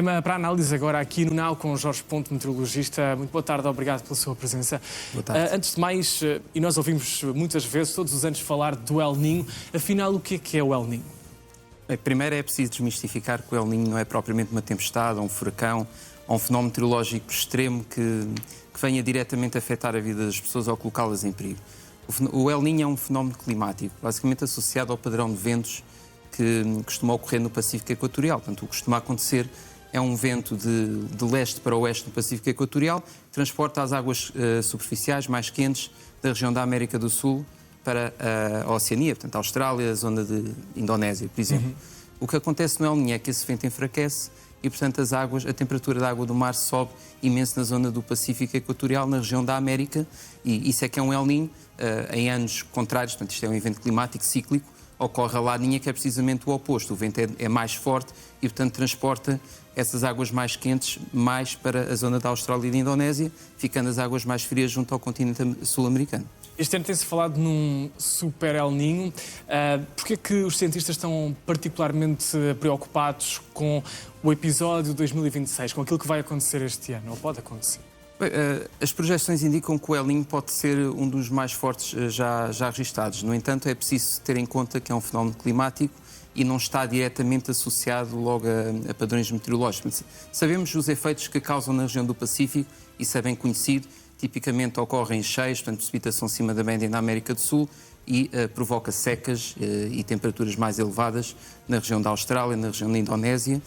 Tema para análise agora aqui no NAU com o Jorge Ponte, meteorologista. Muito boa tarde, obrigado pela sua presença. Boa tarde. Antes de mais, e nós ouvimos muitas vezes, todos os anos, falar do El Niño. Afinal, o que é o El Niño? Bem, primeiro é preciso desmistificar que o El Niño não é propriamente uma tempestade, ou um furacão, ou um fenómeno meteorológico extremo que venha diretamente afetar a vida das pessoas ou colocá-las em perigo. O El Niño é um fenómeno climático, basicamente associado ao padrão de ventos que costuma ocorrer no Pacífico Equatorial. Portanto, o que costuma acontecer é um vento de leste para oeste no Pacífico Equatorial, que transporta as águas superficiais mais quentes da região da América do Sul para a Oceania, portanto, a Austrália, a zona de Indonésia, por exemplo. O que acontece no El Niño é que esse vento enfraquece e, portanto, a temperatura da água do mar sobe imenso na zona do Pacífico Equatorial, na região da América, e isso é que é um El Niño. Em anos contrários, portanto, isto é um evento climático cíclico, ocorre a Laninha, que é precisamente o oposto. O vento é mais forte e, portanto, transporta essas águas mais quentes mais para a zona da Austrália e da Indonésia, ficando as águas mais frias junto ao continente sul-americano. Este ano tem-se falado num super El Niño. Porquê é que os cientistas estão particularmente preocupados com o episódio 2026, com aquilo que vai acontecer este ano, ou pode acontecer? As projeções indicam que o El Niño pode ser um dos mais fortes já registados. No entanto, é preciso ter em conta que é um fenómeno climático e não está diretamente associado logo a padrões meteorológicos. Sabemos os efeitos que causam na região do Pacífico, isso é bem conhecido. Tipicamente ocorrem cheias, portanto, precipitação acima da média na América do Sul e provoca secas e temperaturas mais elevadas na região da Austrália, na região da Indonésia.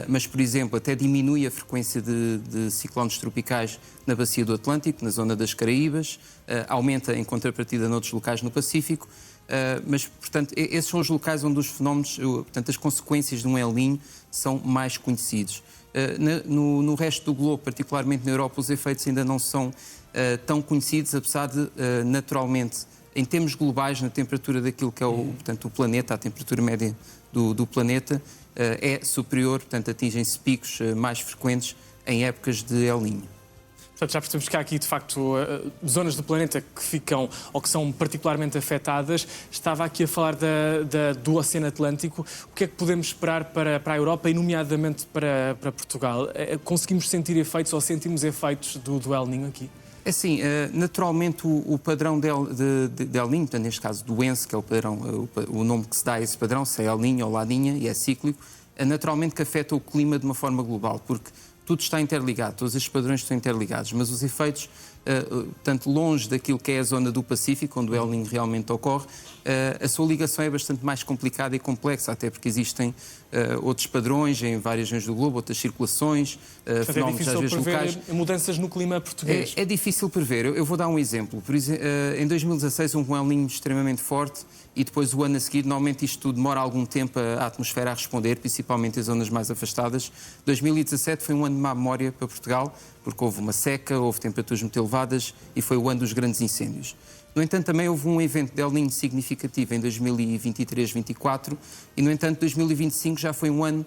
Mas, por exemplo, até diminui a frequência de ciclones tropicais na bacia do Atlântico, na zona das Caraíbas, aumenta em contrapartida noutros locais no Pacífico, mas, portanto, esses são os locais onde os fenómenos, portanto, as consequências de um El Niño são mais conhecidos. No resto do globo, particularmente na Europa, os efeitos ainda não são tão conhecidos, apesar de, naturalmente, em termos globais, na temperatura daquilo que é portanto, o planeta, a temperatura média do planeta, é superior, portanto, atingem-se picos mais frequentes em épocas de El Niño. Portanto, já percebemos que há aqui, de facto, zonas do planeta que ficam ou que são particularmente afetadas. Estava aqui a falar do Oceano Atlântico. O que é que podemos esperar para a Europa e, nomeadamente, para Portugal? Conseguimos sentir efeitos ou sentimos efeitos do El Niño aqui? É assim, naturalmente o padrão de El Niño, portanto, neste caso do ENSE, que é o padrão, o nome que se dá a esse padrão, se é El Niño ou Laninha, e é cíclico, naturalmente que afeta o clima de uma forma global, porque tudo está interligado, todos estes padrões estão interligados, mas os efeitos, tanto longe daquilo que é a zona do Pacífico, onde o El Niño realmente ocorre, a sua ligação é bastante mais complicada e complexa, até porque existem outros padrões em várias regiões do globo, outras circulações, fenómenos às vezes locais. Mudanças no clima português. É difícil prever. Eu vou dar um exemplo. Por exemplo, em 2016 um El Niño extremamente forte e depois o ano a seguir, normalmente isto tudo demora algum tempo a atmosfera a responder, principalmente em zonas mais afastadas. 2017 foi um ano de má memória para Portugal, porque houve uma seca, houve temperaturas muito elevadas e foi o ano dos grandes incêndios. No entanto, também houve um evento de El Niño significativo em 2023-24 e, no entanto, 2025 já foi um ano,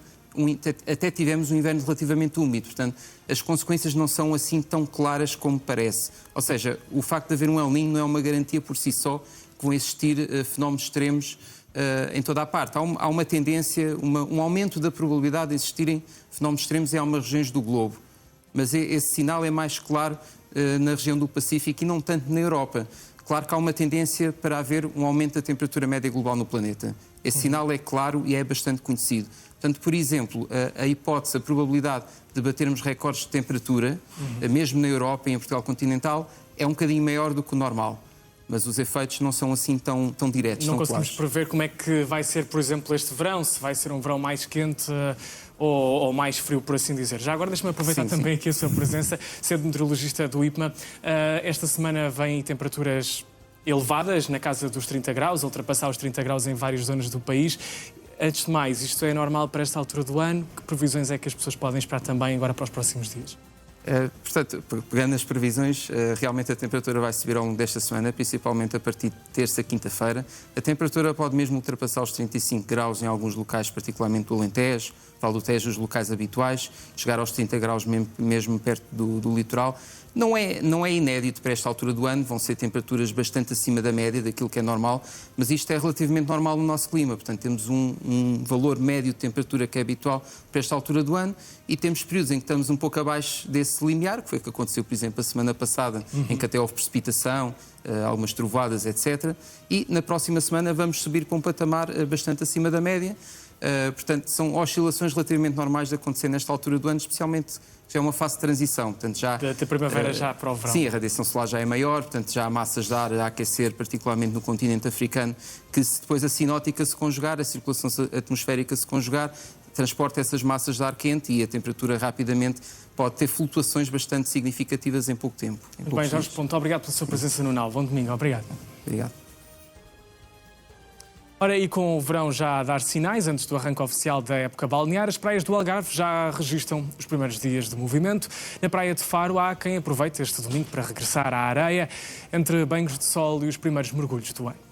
até tivemos um inverno relativamente úmido. Portanto, as consequências não são assim tão claras como parece. Ou seja, o facto de haver um El Niño não é uma garantia por si só que vão existir fenómenos extremos em toda a parte. Há uma tendência, um aumento da probabilidade de existirem fenómenos extremos em algumas regiões do globo. Mas esse sinal é mais claro na região do Pacífico e não tanto na Europa. Claro que há uma tendência para haver um aumento da temperatura média global no planeta. Esse sinal é claro e é bastante conhecido. Portanto, por exemplo, a hipótese, a probabilidade de batermos recordes de temperatura, mesmo na Europa e em Portugal continental, é um bocadinho maior do que o normal. Mas os efeitos não são assim tão diretos, não tão conseguimos claros. prever como é que vai ser, por exemplo, este verão, se vai ser um verão mais quente ou mais frio, por assim dizer. Já agora deixa-me aproveitar também aqui a sua presença, sendo meteorologista do IPMA. Esta semana vêm temperaturas elevadas, na casa dos 30 graus, ultrapassar os 30 graus em várias zonas do país. Antes de mais, isto é normal para esta altura do ano? Que previsões é que as pessoas podem esperar também agora para os próximos dias? Portanto, pegando nas previsões, realmente a temperatura vai subir ao longo desta semana, principalmente a partir de terça, quinta-feira. A temperatura pode mesmo ultrapassar os 35 graus em alguns locais, particularmente do Alentejo, Capital do Tejo, os locais habituais, chegar aos 30 graus mesmo perto do litoral. Não é inédito para esta altura do ano, vão ser temperaturas bastante acima da média, daquilo que é normal, mas isto é relativamente normal no nosso clima. Portanto, temos um valor médio de temperatura que é habitual para esta altura do ano e temos períodos em que estamos um pouco abaixo desse limiar, que foi o que aconteceu, por exemplo, a semana passada, em que até houve precipitação, algumas trovoadas, etc. E na próxima semana vamos subir para um patamar bastante acima da média. Portanto, são oscilações relativamente normais de acontecer nesta altura do ano, especialmente já é uma fase de transição. Portanto, já da primavera já para o verão. Sim, a radiação solar já é maior, portanto já há massas de ar a aquecer, particularmente no continente africano, que se depois a sinótica se conjugar, a circulação atmosférica se conjugar, transporta essas massas de ar quente e a temperatura rapidamente pode ter flutuações bastante significativas em pouco tempo. Muito bem, Jorge Ponto, obrigado pela sua presença no NAL. Bom domingo, obrigado. Obrigado. Ora, e com o verão já a dar sinais, antes do arranque oficial da época balnear, as praias do Algarve já registram os primeiros dias de movimento. Na praia de Faro há quem aproveite este domingo para regressar à areia, entre banhos de sol e os primeiros mergulhos do ano.